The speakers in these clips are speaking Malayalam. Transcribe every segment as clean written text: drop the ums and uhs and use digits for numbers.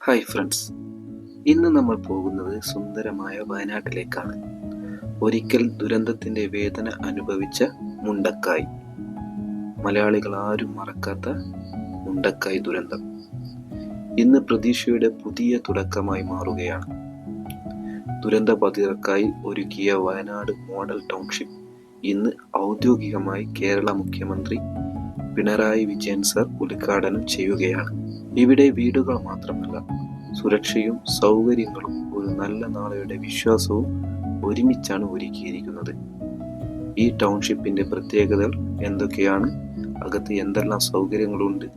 ഹായ് ഫ്രണ്ട്സ്, ഇന്ന് നമ്മൾ പോകുന്നത് സുന്ദരമായ വയനാട്ടിലേക്കാണ്. ഒരിക്കൽ ദുരന്തത്തിൻ്റെ വേദന അനുഭവിച്ച മുണ്ടക്കായ്. മലയാളികൾ ആരും മറക്കാത്ത മുണ്ടക്കായ് ദുരന്തം ഇന്ന് പ്രതീക്ഷയുടെ പുതിയ തുടക്കമായി മാറുകയാണ്. ദുരന്തബാധിതർക്കായി ഒരുക്കിയ വയനാട് മോഡൽ ടൗൺഷിപ്പ് ഇന്ന് ഔദ്യോഗികമായി കേരള മുഖ്യമന്ത്രി പിണറായി വിജയൻ സർ ഉദ്ഘാടനം ചെയ്യുകയാണ്. ഇവിടെ വീടുകൾ മാത്രമല്ല, സുരക്ഷയും സൗകര്യങ്ങളും ഒരു നല്ല നാളെയുടെ വിശ്വാസവും ഒരുമിച്ചാണ് ഒരുക്കിയിരിക്കുന്നത്. ഈ ടൗൺഷിപ്പിന്റെ പ്രത്യേകതകൾ എന്തൊക്കെയാണ്, അകത്ത് എന്തെല്ലാം സൗകര്യങ്ങളുണ്ട്,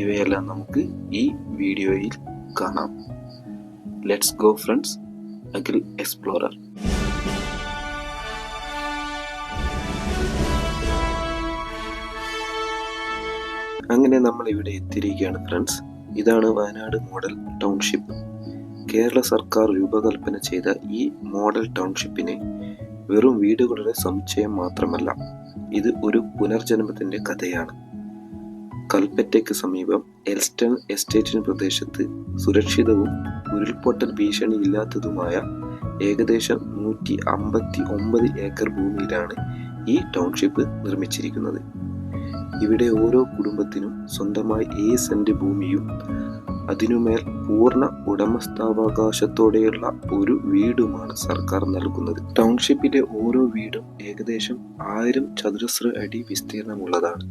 ഇവയെല്ലാം നമുക്ക് ഈ വീഡിയോയിൽ കാണാം. Let's go friends, Akhil explorer. അങ്ങനെ നമ്മൾ ഇവിടെ എത്തിയിരിക്കുകയാണ് ഫ്രണ്ട്സ്. ഇതാണ് വയനാട് മോഡൽ ടൗൺഷിപ്പ്. കേരള സർക്കാർ രൂപകൽപ്പന ചെയ്ത ഈ മോഡൽ ടൗൺഷിപ്പിനെ വെറും വീടുകളുടെ സമുച്ചയം മാത്രമല്ല, ഇത് ഒരു പുനർജന്മത്തിന്റെ കഥയാണ്. കൽപ്പറ്റയ്ക്ക് സമീപം എൽസ്റ്റൺ എസ്റ്റേറ്റിന് പ്രദേശത്ത് സുരക്ഷിതവും ഉരുൾപൊട്ടൽ ഭീഷണി ഇല്ലാത്തതുമായ ഏകദേശം 159 ഏക്കർ ഭൂമിയിലാണ് ഈ ടൗൺഷിപ്പ് നിർമ്മിച്ചിരിക്കുന്നത്. ഇവിടെ ഓരോ കുടുംബത്തിനും സ്വന്തമായി 7 സെന്റ് ഭൂമിയും അതിനുമേൽ പൂർണ്ണ ഉടമസ്ഥാവകാശത്തോടെയുള്ള ഒരു വീടുമാണ് സർക്കാർ നൽകുന്നത്. ടൗൺഷിപ്പിലെ ഓരോ വീടും ഏകദേശം 1000 ചതുരശ്ര അടി വിസ്തീർണമുള്ളതാണ്.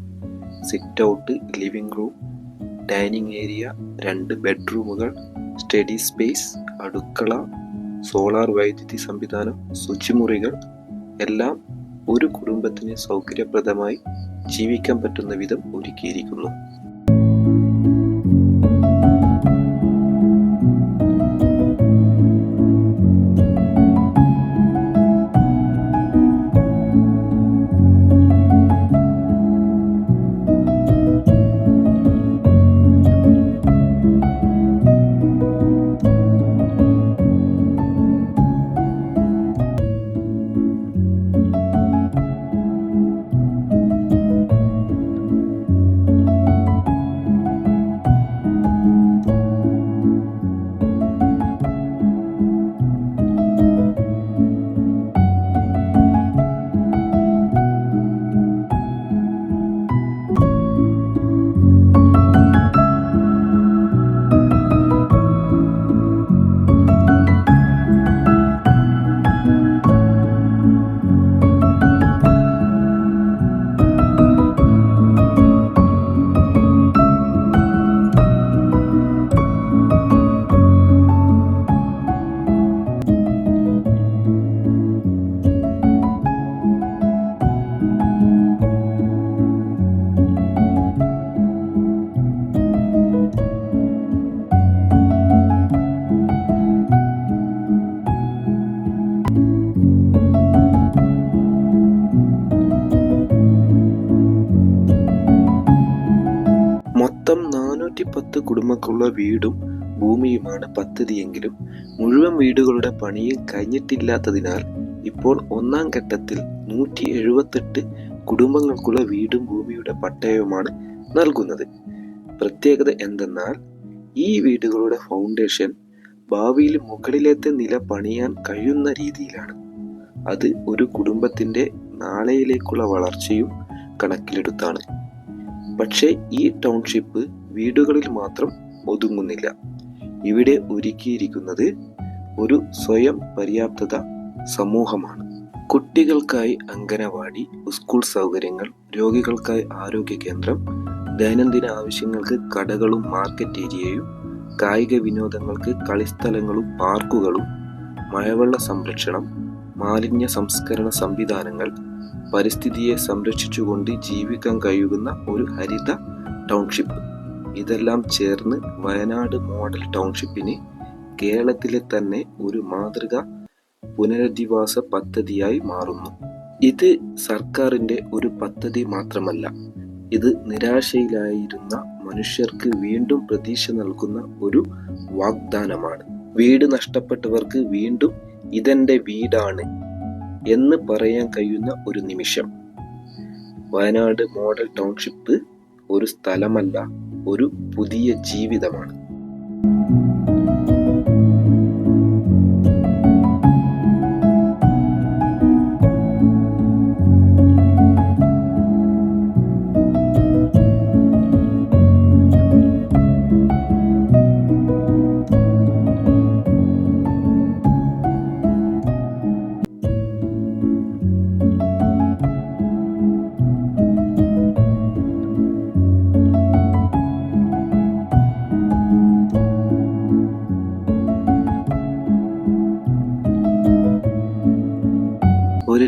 Sit out, living room, dining area, 2 ബെഡ്റൂമുകൾ, സ്റ്റഡി സ്പേസ്, അടുക്കള, സോളാർ വൈദ്യുതി സംവിധാനം, ശുചിമുറികൾ എല്ലാം ഒരു കുടുംബത്തിന് സൗകര്യപ്രദമായി ജീവിക്കാൻ പറ്റുന്ന വിധം ഒരുക്കിയിരിക്കുന്നു. മൊത്തം 410 കുടുംബങ്ങൾക്കുള്ള വീടും ഭൂമിയുമാണ് പദ്ധതിയെങ്കിലും മുഴുവൻ വീടുകളുടെ പണിയും കഴിഞ്ഞിട്ടില്ലാത്തതിനാൽ ഇപ്പോൾ ഒന്നാം ഘട്ടത്തിൽ 178 കുടുംബങ്ങൾക്കുള്ള വീടും ഭൂമിയുടെ പട്ടയവുമാണ് നൽകുന്നത്. പ്രത്യേകത എന്തെന്നാൽ ഈ വീടുകളുടെ ഫൗണ്ടേഷൻ ഭാവിയിൽ മുകളിലത്തെ നില പണിയാൻ കഴിയുന്ന രീതിയിലാണ്. അത് ഒരു കുടുംബത്തിന്റെ നാളെയിലേക്കുള്ള വളർച്ചയും കണക്കിലെടുത്താണ്. പക്ഷേ ഈ ടൗൺഷിപ്പ് വീടുകളിൽ മാത്രം ഒതുങ്ങുന്നില്ല. ഇവിടെ ഒരുക്കിയിരിക്കുന്നത് ഒരു സ്വയം പര്യാപ്തത സമൂഹമാണ്. കുട്ടികൾക്കായി അംഗനവാടി, സ്കൂൾ സൗകര്യങ്ങൾ, രോഗികൾക്കായി ആരോഗ്യ കേന്ദ്രം, ദൈനംദിന ആവശ്യങ്ങൾക്ക് കടകളും മാർക്കറ്റ് ഏരിയയും, കായിക വിനോദങ്ങൾക്ക് കളിസ്ഥലങ്ങളും പാർക്കുകളും, മഴവെള്ള സംരക്ഷണം, മാലിന്യ സംസ്കരണ സംവിധാനങ്ങൾ, പരിസ്ഥിതിയെ സംരക്ഷിച്ചുകൊണ്ട് ജീവിക്കാൻ കഴിയുന്ന ഒരു ഹരിത ടൗൺഷിപ്പ്. ഇതെല്ലാം ചേർന്ന് വയനാട് മോഡൽ ടൗൺഷിപ്പിന് കേരളത്തിലെ തന്നെ ഒരു മാതൃക പുനരധിവാസ പദ്ധതിയായി മാറുന്നു. ഇത് സർക്കാരിന്റെ ഒരു പദ്ധതി മാത്രമല്ല, ഇത് നിരാശയിലായിരുന്ന മനുഷ്യർക്ക് വീണ്ടും പ്രതീക്ഷ നൽകുന്ന ഒരു വാഗ്ദാനമാണ്. വീട് നഷ്ടപ്പെട്ടവർക്ക് വീണ്ടും ഇതെന്റെ വീടാണ് എന്ന് പറയാൻ കഴിയുന്ന ഒരു നിമിഷം. വയനാട് മോഡൽ ടൗൺഷിപ്പ് ഒരു സ്ഥലമല്ല, ഒരു പുതിയ ജീവിതമാണ്.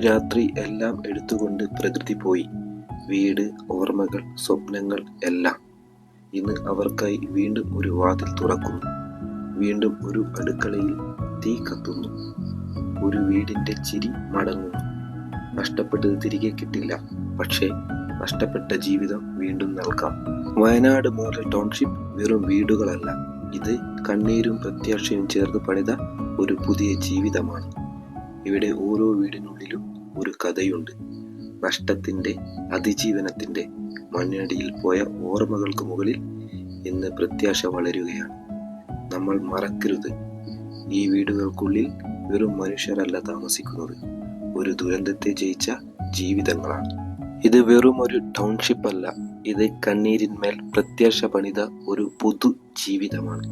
രാത്രി എല്ലാം എടുത്തുകൊണ്ട് പ്രകൃതി പോയി. വീട്, ഓർമ്മകൾ, സ്വപ്നങ്ങൾ എല്ലാം. ഇന്ന് അവർക്കായി വീണ്ടും ഒരു വാതിൽ തുറക്കുന്നു. വീണ്ടും ഒരു അടുക്കളയിൽ തീ കത്തുന്നു. ഒരു വീടിന്റെ ചിരി മടങ്ങുന്നു. നഷ്ടപ്പെട്ടത് തിരികെ കിട്ടില്ല, പക്ഷേ നഷ്ടപ്പെട്ട ജീവിതം വീണ്ടും നൽകാം. വയനാട് മോഡൽ ടൗൺഷിപ്പ് വെറും വീടുകളല്ല, ഇത് കണ്ണീരും പ്രത്യാശയും ചേർത്ത് പണിത ഒരു പുതിയ ജീവിതമാണ്. ഇവിടെ ഓരോ വീടിനുള്ളിലും ഒരു കഥയുണ്ട്. നഷ്ടത്തിന്റെ, അതിജീവനത്തിന്റെ, മണ്ണിനടിയിൽ പോയ ഓർമ്മകൾക്ക് മുകളിൽ ഇന്ന് പ്രത്യാശ വളരുകയാണ്. നമ്മൾ മറക്കരുത്, ഈ വീടുകൾക്കുള്ളിൽ വെറും മനുഷ്യരല്ല താമസിക്കുന്നത്, ഒരു ദുരന്തത്തെ ജയിച്ച ജീവിതങ്ങളാണ്. ഇത് വെറും ഒരു ടൗൺഷിപ്പ് അല്ല, ഇത് കണ്ണീരിന്മേൽ പ്രത്യാശ പണിത ഒരു പുതു ജീവിതമാണ്.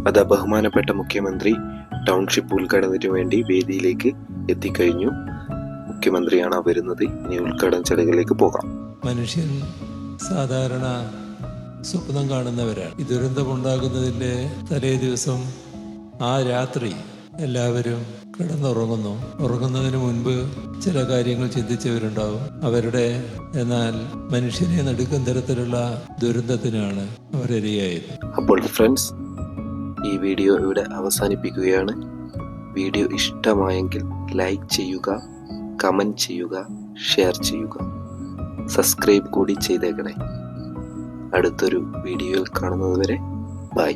അത് ബഹുമാനപ്പെട്ട മുഖ്യമന്ത്രി ടൗൺഷിപ്പ് ഉദ്ഘാടനത്തിന് വേണ്ടി വേദിയിലേക്ക് എത്തിക്കഴിഞ്ഞു. മുഖ്യമന്ത്രിയാണ് വരുന്നത്. ഇനി ഉദ്ഘാടന ചടങ്ങിലേക്ക് പോകാം. മനുഷ്യൻ സാധാരണ സ്വപ്നം കാണുന്നവരാണ്. ഈ ദുരന്തമുണ്ടാകുന്നതിൻ്റെ തലേ ദിവസം ആ രാത്രി എല്ലാവരും കിടന്നുറങ്ങുന്നു. ഉറങ്ങുന്നതിന് മുൻപ് ചില കാര്യങ്ങൾ ചിന്തിച്ചവരുണ്ടാവും. എന്നാൽ മനുഷ്യനെ നടുക്കും തരത്തിലുള്ള ദുരന്തത്തിനാണ് അവരിരയായത്. അപ്പോൾ ഫ്രണ്ട്സ്, ഈ വീഡിയോ ഇവിടെ അവസാനിപ്പിക്കുകയാണ്. വീഡിയോ ഇഷ്ടമായെങ്കിൽ ലൈക്ക് ചെയ്യുക, കമൻറ്റ് ചെയ്യുക, ഷെയർ ചെയ്യുക, സബ്സ്ക്രൈബ് കൂടി ചെയ്തേക്കണേ. അടുത്തൊരു വീഡിയോയിൽ കാണുന്നതുവരെ ബൈ.